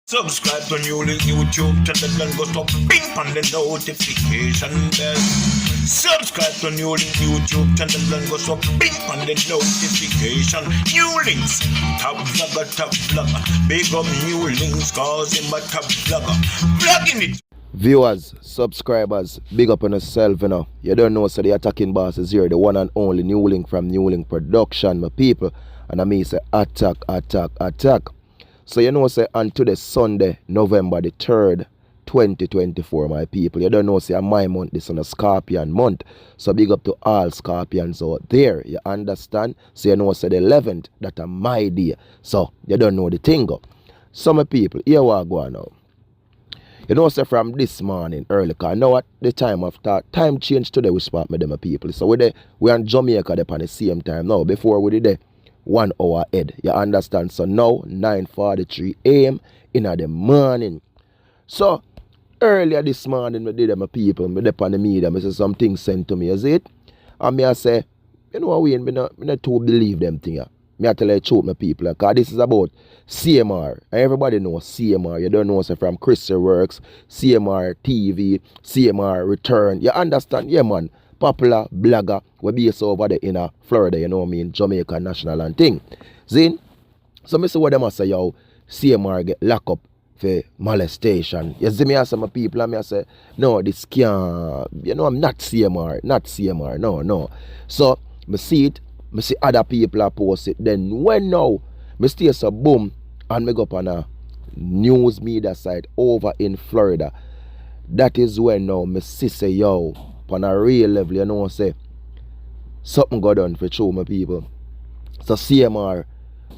Subscribe to NEWLINK YouTube channel and go to ping on the notification bell. Subscribe to NEWLINK YouTube channel and go to ping on the notification. NEWLINKs, top vlogger. Big up NEWLINKs, cause him a top vlogger. Vlogging it. Viewers, subscribers, big up on yourself, you know. You don't know, so the attacking boss is here, the one and only NEWLINK from NEWLINK Production, my people. And I mean, say attack. So you know, say on today, Sunday, November the 3rd, 2024, my people. You don't know, say my month, this is a Scorpion month. So big up to all Scorpions out there, you understand? So you know, say the 11th, that a my day. So you don't know the thing up. So my people, here we go now. You know, say from this morning early, because I know at the time of that, time change today, we spot me them my people. So we're in Jamaica at the same time now. Before we did there, 1 hour ahead. You understand? So now 9:43 a.m. in the morning. So earlier this morning, I did my people, I did on the media, I said something sent to me, is it? And I say, you know what, I not too believe them thing. I tell you truth, my people, because this is about CMR. And everybody knows CMR. You don't know, say from Christian Works, CMR TV, CMR Return. You understand? Yeah, man. Popular blogger we based over there in Florida, you know what I mean, Jamaican national and thing. Zin, so I say what them a say, yo, CMR get locked up for molestation. You see me as some people and I say, no, this can't, you know, I'm not CMR, no. So I see it, I see other people are post it, then when now, I stay so boom, and I go up on a news media site over in Florida. That is when now I see say, yo, on a real level, you know, say something got done for true, my people. So CMR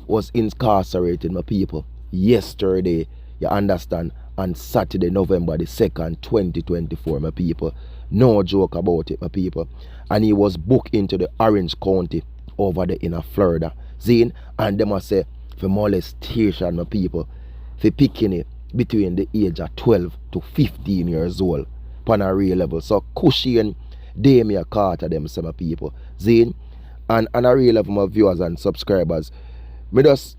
was incarcerated, my people, yesterday, you understand, on Saturday, November the 2nd, 2024, my people. No joke about it, my people. And he was booked into the Orange County over there in Florida. Zine, and them say for molestation, my people, for picking it between the age of 12 to 15 years old. On a real level. So Cushy and Damien Carter them some people. Zine. And on a real level, my viewers and subscribers, me just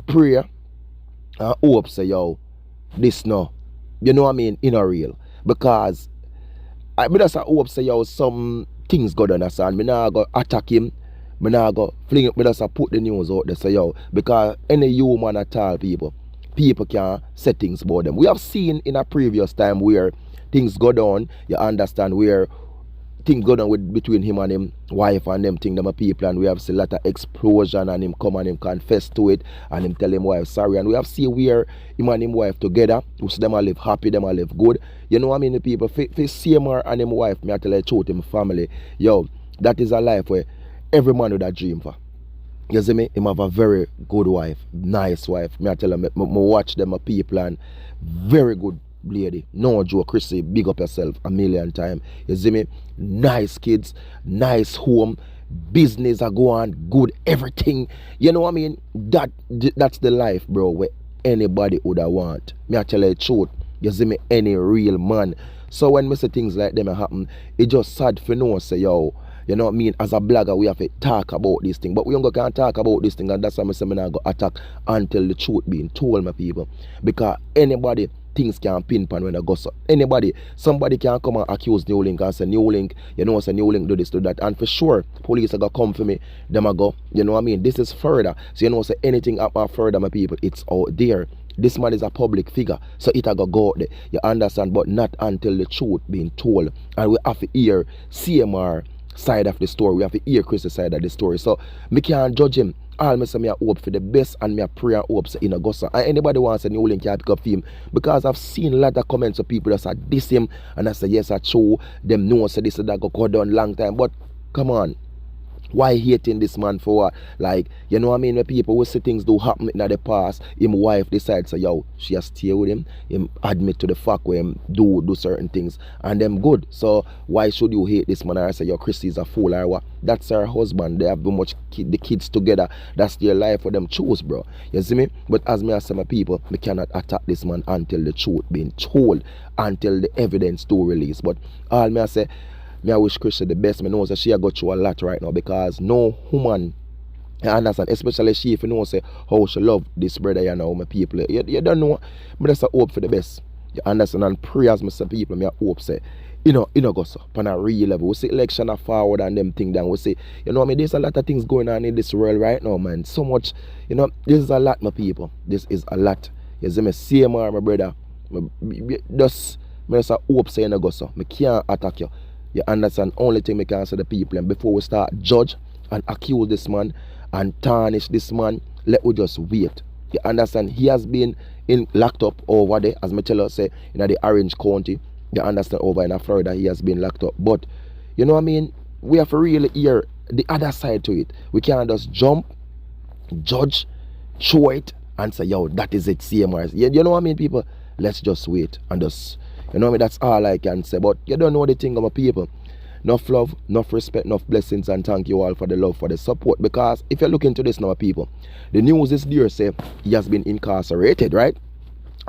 pray and hope say yo, this no. You know what I mean? In a real. Because I just hope say yo some things go on and me not go attack him. Me not go fling it, me just put the news out there say yo. Because any human at all people can say things about them. We have seen in a previous time where things go down, you understand, where things go down with between him and him wife and them thing, them people, and we have seen a lot of explosion and him come and him confess to it and him tell him wife sorry, and we have seen where him and him wife together, which them a live happy, them a live good. You know what I mean, the people, for CMR and him wife, me I tell you truth, him family, yo, that is a life where every man would have dream for. You see me? Him have a very good wife, nice wife. Me I tell him, me watch them people and very good lady. No joke, Chrissy, big up yourself a million times. You see me? Nice kids, nice home, business are going good, everything. You know what I mean? That's the life, bro, where anybody would have want. Me I tell you the truth. You see me? Any real man. So when me say things like them happen, it just sad for no say, yo, you know what I mean? As a blogger, we have to talk about this thing. But we don't can't talk about this thing, and that's why I say me not go attack until the truth being told, my people. Because anybody things can pinpoint when I go so. Somebody can come and accuse NEWLINK and say NEWLINK, you know, say NEWLINK do this, do that. And for sure, police are going to come for me, them are go, you know what I mean? This is further. So you know, say anything up further, my people, it's out there. This man is a public figure, so it a go out there. You understand? But not until the truth being told. And we have to hear CMR side of the story. We have to hear Chris's side of the story. So me can't judge him. All me say me hope for the best, and me pray and hope say in a gossip. And anybody wants a NEWLINK can pick up for him, because I've seen a lot of comments of people that say diss him, and I say yes, I true. Them know say this that go down long time. But come on, why hating this man for what? Like, you know what I mean? When people will see things do happen in the past, him wife decides, so yo, she has stay with him admit to the fact where him do certain things, and them good. So why should you hate this man? I say, yo, Chrissy is a fool or what? That's her husband. They have been much the kids together. That's their life for them choose, bro. You see me? But as me as some people, we cannot attack this man until the truth being told, until the evidence to release. But all me I say, me I wish Chrissy the best. Me know that she a go through a lot right now, because no woman You understand? Especially she, if you know, say, how she love this brother, you know, my people. You don't know. But that's a hope for the best. You understand? And prayers, my people, me hope, say, you know, go so, on a real level. We see election are forward and them thing down. We see, you know, I mean, there's a lot of things going on in this world right now, man. So much, you know, this is a lot, my people. This is a lot. You see me, same, my brother. Just, I just hope, say, you know, go so. I can't attack you. You understand? Only thing I can say to the people, and before we start judge and accuse this man and tarnish this man, let we just wait. You understand? He has been locked up over there, as my tell us say, in the Orange County. You understand? Over in Florida, he has been locked up. But you know what I mean? We have to really hear the other side to it. We can't just jump, judge, throw it, and say, yo, that is it, CMRs. You know what I mean, people? Let's just wait and just, you know what I mean? That's all I can say. But you don't know the thing of my people. Enough love, enough respect, enough blessings, and thank you all for the love, for the support. Because if you look into this now, people, the news is there, say he has been incarcerated, right,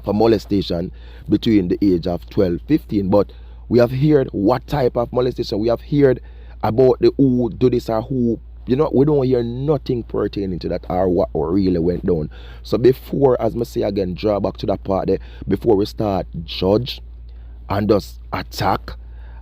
for molestation between the age of 12-15. But we have heard what type of molestation. We have heard about the who do this or who, you know, we don't hear nothing pertaining to that or what really went down. So before, as I say again, draw back to that part there, before we start judge and just attack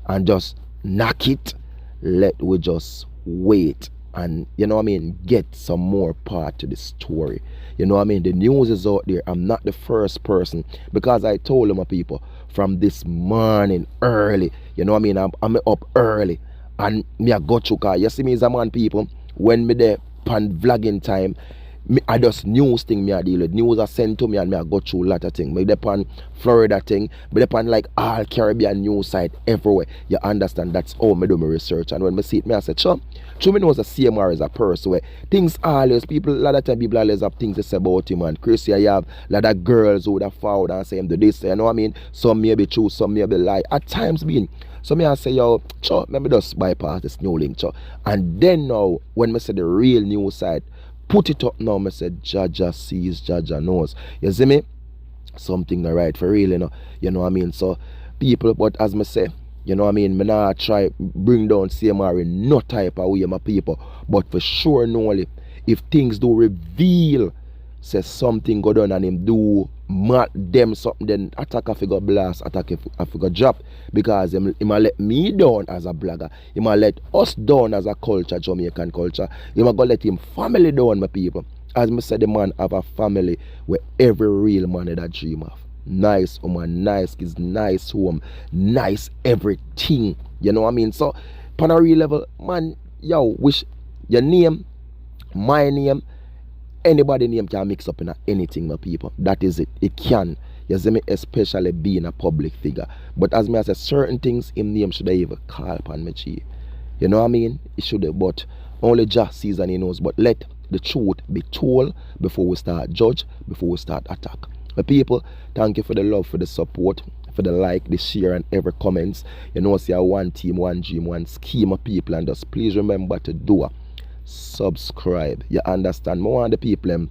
and just knock it, let we just wait and, you know what I mean, get some more part to the story. You know what I mean? The news is out there. I'm not the first person, because I told them, my people, from this morning early, you know what I mean, I'm up early and me I go through, car. You see me as a man, people, when me there pan vlogging time, me, I just news thing me I deal with. News are sent to me and me I go through a lot of things. Me depend Florida thing, me depend like all Caribbean news site everywhere. You understand? That's how me do my research. And when me see it, me I say, sure me knows a CMR is a person where things always, people, a lot of time people always have things to say about him. And Chris, you have a lot of girls who would have found and say him do this, you know what I mean? Some may be true, some may be lie. At times being. So me I say, yo, sure, let me just bypass this NEWLINK, sure. And then now, when me say the real news side, put it up now, I said, Jaja sees, Jaja knows. You see me? Something not right for real, you know what I mean? So, people, but as I say, you know what I mean, me not try bring down CMR in no type of way, my people. But for sure, only if things do reveal, say something go down and him do mad them something, then attack if he got blast, attack if he got drop. Because he might let me down as a blogger. He might let us down as a culture, Jamaican culture. He might go let him family down, my people. As I said, the man have a family where every real man that dream of. Nice woman, nice kids, nice home, nice everything. You know what I mean? So, on a real level, man, yo, wish your name, my name, anybody name can mix up in anything, my people. That is it. It can. You see me, especially being a public figure. But as me I say, certain things in name should I even call upon me, chief. You know what I mean? It should have, but only just sees and he knows. But let the truth be told before we start judge, before we start attack. My people, thank you for the love, for the support, for the like, the share, and every comments. You know, see, one team, one dream, one scheme of people, and just please remember to do subscribe. You understand? More on the people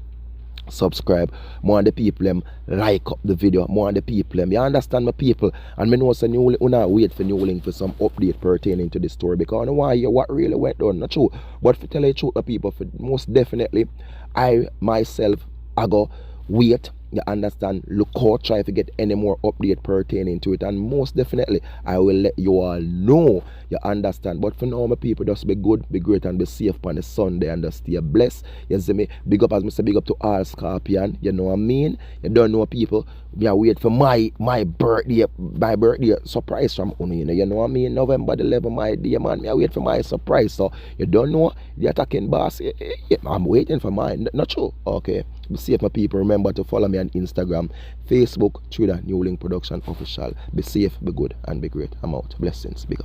subscribe, more on the people like up the video, more on the people you understand, my people. And me know say NEWLINK, we not wait for NEWLINK for some update pertaining to the story, because I don't want to hear what really went down, not true. But for tell you the truth, my people, for most definitely I myself I go wait, you understand, look out, try to get any more update pertaining to it, and most definitely I will let you all know, you understand. But for now, my people, just be good, be great, and be safe on the Sunday, and just stay blessed. You see me? Big up, as I say, big up to all Scorpion, you know what I mean? You don't know, people, me I wait for my birthday surprise from Uno, you know what I mean? November the 11th, my day, man, me I wait for my surprise. So you don't know the attacking boss, I'm waiting for mine. Not true? Okay. Be safe, my people. Remember to follow me on Instagram, Facebook, Twitter, NEWLINK Production Official. Be safe, be good, and be great. I'm out. Blessings. Big up.